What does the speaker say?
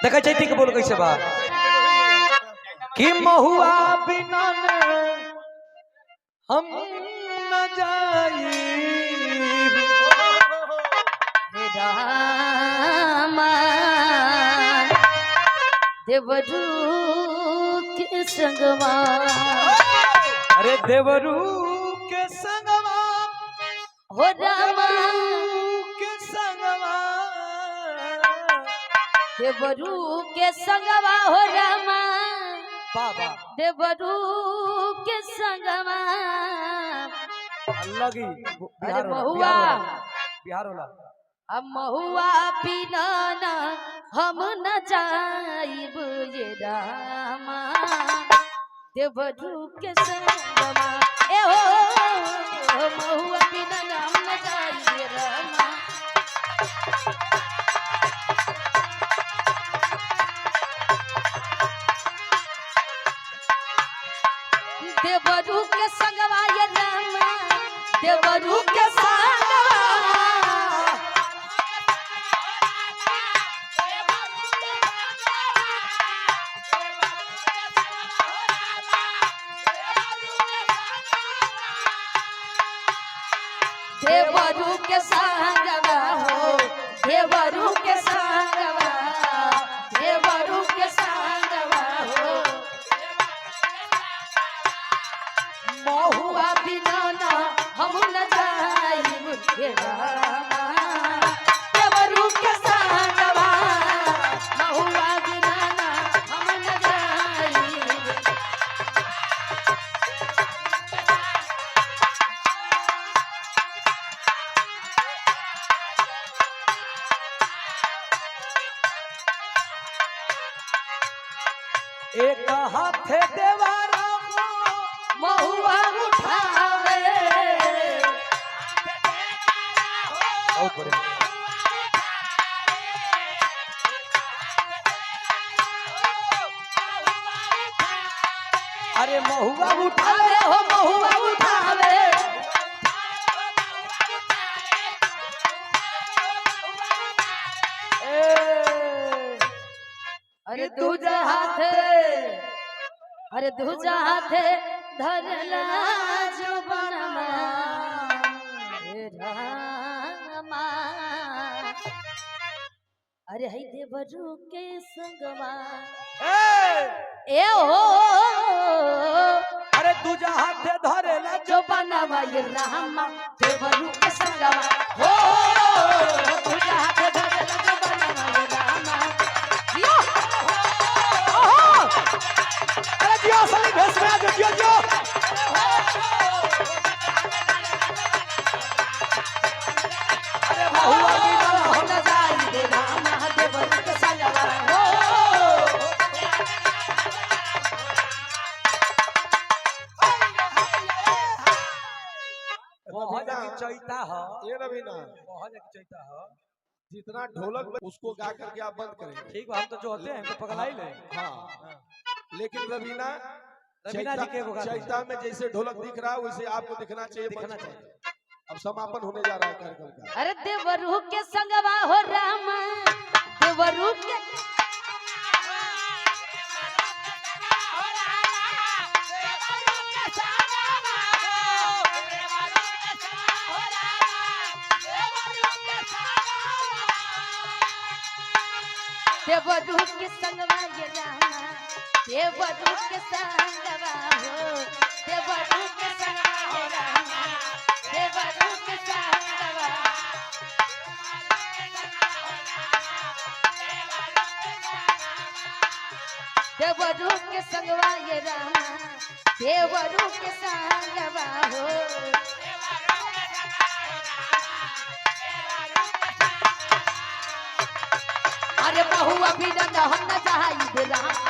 देखा चैती के बोल कैसे बा कि महुआ बिना हम न जाईब रामा देवरू के संगवा। अरे देवरू के संगवा हो रामा के संगवा देवरू के संगवा हो रामा बाबा देवरू के संगवा। लगी अरे महुआ बिहार होला अब महुआ बिना ना हम न जाइब ये रामा देवरू के संगवा। ए हो महुआ बिना ना हम न जाइब ये रामा। देवरू के संगवा ये रामा देवरू के संगवा। देवरू के संगवा हो देवरू के संगवा देवरू के संगवा हो महुआ बिना ना हम न जाइब हे रामा देवरू के संगवा महुआ बिना ना हम न जाइब। एक हाथे देवारा महुआ उठावे अरे महुआ उठावे हो महुआ उठावे। अरे दूजा हाथे अरे दूजा हाथे धरला जो बनवा हे रामा। अरे है देवरू के संगवा ए हो अरे दूजा हाथे धरेला जो बनवा ये रामा देवरू के संगवा हो दूजा हाथे धरला जो बनवा ये रामा। यो अरे जियो साली भेस में आ जो जियो जियो अरे महुआ बिना हम न जाइब रामा देवरू के संगवा हो। बहुत की चैता है ये रवीना बहुत की चैता है जितना ढोलक उसको गा करके आप बंद करेंगे। ठीक हम तो जो होते हैं तो पगला ही ले। हाँ लेकिन रवीना रवीना जी के गाते हैं। चैता में जैसे ढोलक दिख रहा है वैसे आपको दिखना चाहिए दिखना मंच पर। चाहिए। अब समापन होने जा रहा है कार्यक्रम का। अरे देवरू के संगवा हो रामा देवरू के देवरू के संगवा ये रामा देवरू के संगवा हो देवरू के संगवा हो रामा देवरू के संगवा। देवरू के संगवा ये रामा देवरू के संगवा हो। अरे बहुआ भी न हम न जाइब रामा